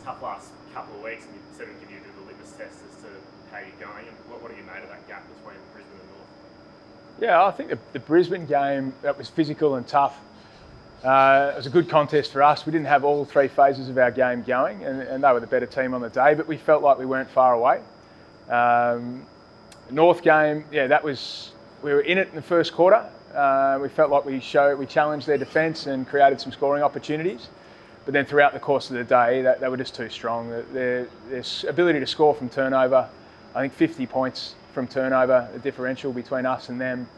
tough last couple of weeks, and you said it'd give you a bit of a litmus test as to how you're going. And what have you made of that gap between Brisbane and North? Yeah, I think the Brisbane game, that was physical and tough. It was a good contest for us. We didn't have all three phases of our game going, and they were the better team on the day, but we felt like we weren't far away. North game, yeah, we were in it in the first quarter. We felt like we challenged their defence and created some scoring opportunities. But then throughout the course of the day, they were just too strong. Their ability to score from turnover, I think 50 points from turnover, the differential between us and them.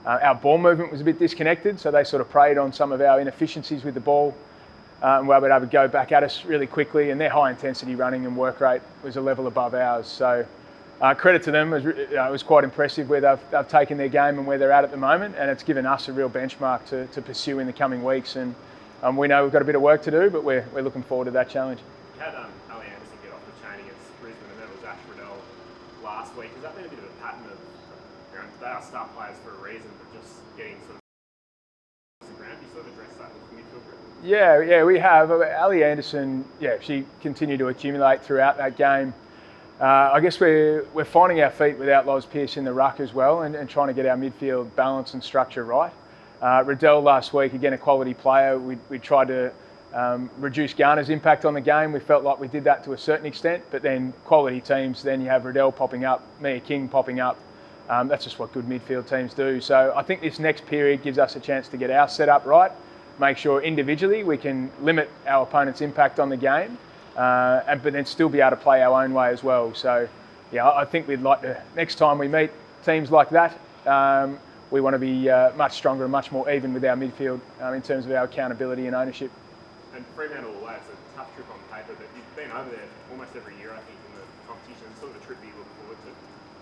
Our ball movement was a bit disconnected, so they sort of preyed on some of our inefficiencies with the ball and were able to go back at us really quickly, and their high intensity running and work rate was a level above ours. So credit to them. It was quite impressive where they've taken their game and where they're at the moment, and it's given us a real benchmark to pursue in the coming weeks. And we know we've got a bit of work to do, but we're looking forward to that challenge. You had Ali Anderson get off the chain against Brisbane, and then it was Ash Riddell last week. Has that been a bit of a pattern of, they are star players for a reason, but just getting sort of the ground? You sort of address that with the midfield group? Yeah, we have. Ali Anderson, she continued to accumulate throughout that game. I guess we're finding our feet without Loz Pearce in the ruck as well, and trying to get our midfield balance and structure right. Riddell last week, again, a quality player. We tried to reduce Garner's impact on the game. We felt like we did that to a certain extent, but then quality teams, then you have Riddell popping up, Mia King popping up. That's just what good midfield teams do. So I think this next period gives us a chance to get our setup right, make sure individually we can limit our opponent's impact on the game, but then still be able to play our own way as well. So yeah, I think we'd like to, next time we meet teams like that, we want to be much stronger and much more even with our midfield in terms of our accountability and ownership. And Fremantle away, it's a tough trip on paper, but you've been over there almost every year, I think, in the competition. It's sort of a trip that you look forward to.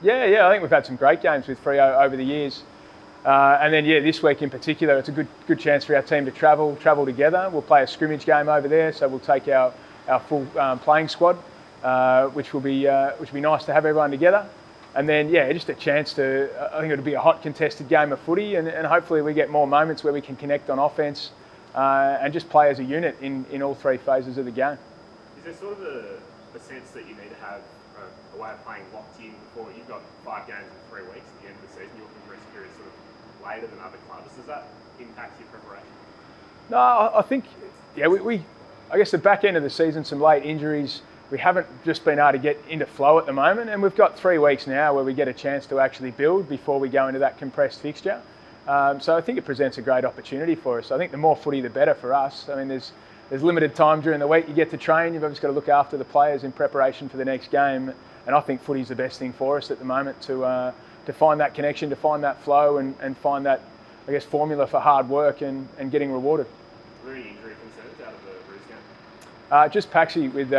Yeah, I think we've had some great games with Freo over the years. And then, this week in particular, it's a good chance for our team to travel together. We'll play a scrimmage game over there, so we'll take our full playing squad, which will be nice to have everyone together. And then, just a chance to, I think it'll be a hot contested game of footy, and hopefully we get more moments where we can connect on offence and just play as a unit in all three phases of the game. Is there sort of a sense that you need to have a way of playing locked in before you've got 5 games in 3 weeks at the end of the season? Your rest period sort of later than other clubs. Does that impact your preparation? No, I think, I guess the back end of the season, some late injuries. We haven't just been able to get into flow at the moment, and we've got 3 weeks now where we get a chance to actually build before we go into that compressed fixture. So I think it presents a great opportunity for us. I think the more footy, the better for us. I mean, there's limited time during the week you get to train. You've obviously got to look after the players in preparation for the next game, and I think footy's the best thing for us at the moment to find that connection, to find that flow, and find that, I guess, formula for hard work and getting rewarded. Were there any injury concerns out of the Roos game? Just Paxi with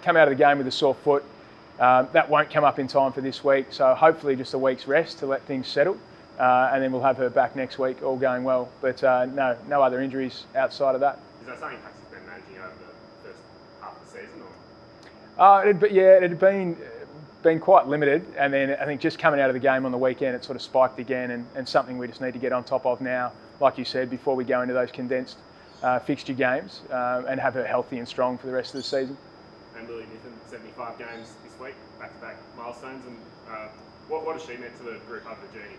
come out of the game with a sore foot. That won't come up in time for this week, so hopefully just a week's rest to let things settle, and then we'll have her back next week, all going well. But no other injuries outside of that. Is that something Paxi's been managing over the first half of the season, or? It had been quite limited, and then I think just coming out of the game on the weekend, it sort of spiked again, and something we just need to get on top of now, like you said, before we go into those condensed fixture games, and have her healthy and strong for the rest of the season. And Lily Niffen, 75 games this week, back-to-back milestones, and what has she meant to the group over the journey?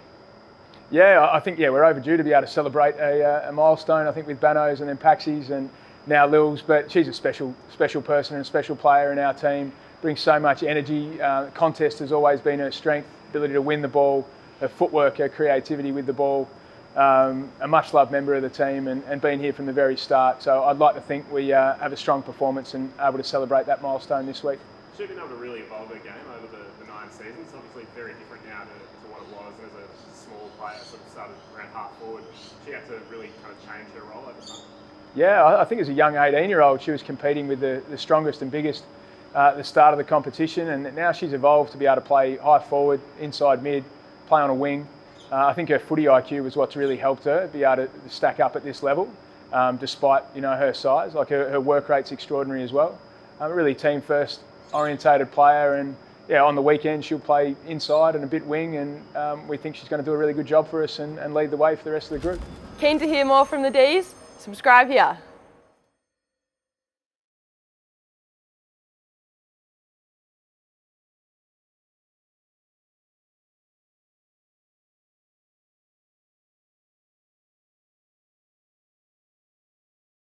Yeah, I think we're overdue to be able to celebrate a milestone. I think with Banos and then Paxi's and now Lils, but she's a special person and a special player in our team. Brings so much energy. Contest has always been her strength, ability to win the ball, her footwork, her creativity with the ball. A much loved member of the team and been here from the very start. So I'd like to think we have a strong performance and able to celebrate that milestone this week. She's been able to really evolve her game over the 9 seasons. Obviously very different now to what it was as a small player, sort of started around half forward. She had to really kind of change her role over time. Yeah, I think as a young 18-year-old, she was competing with the strongest and biggest at the start of the competition, and now she's evolved to be able to play high forward, inside mid, play on a wing. I think her footy IQ was what's really helped her be able to stack up at this level, despite her size. Like her work rate's extraordinary as well. Really team first orientated player, and on the weekend she'll play inside and a bit wing, and we think she's going to do a really good job for us and lead the way for the rest of the group. Keen to hear more from the Ds? Subscribe here.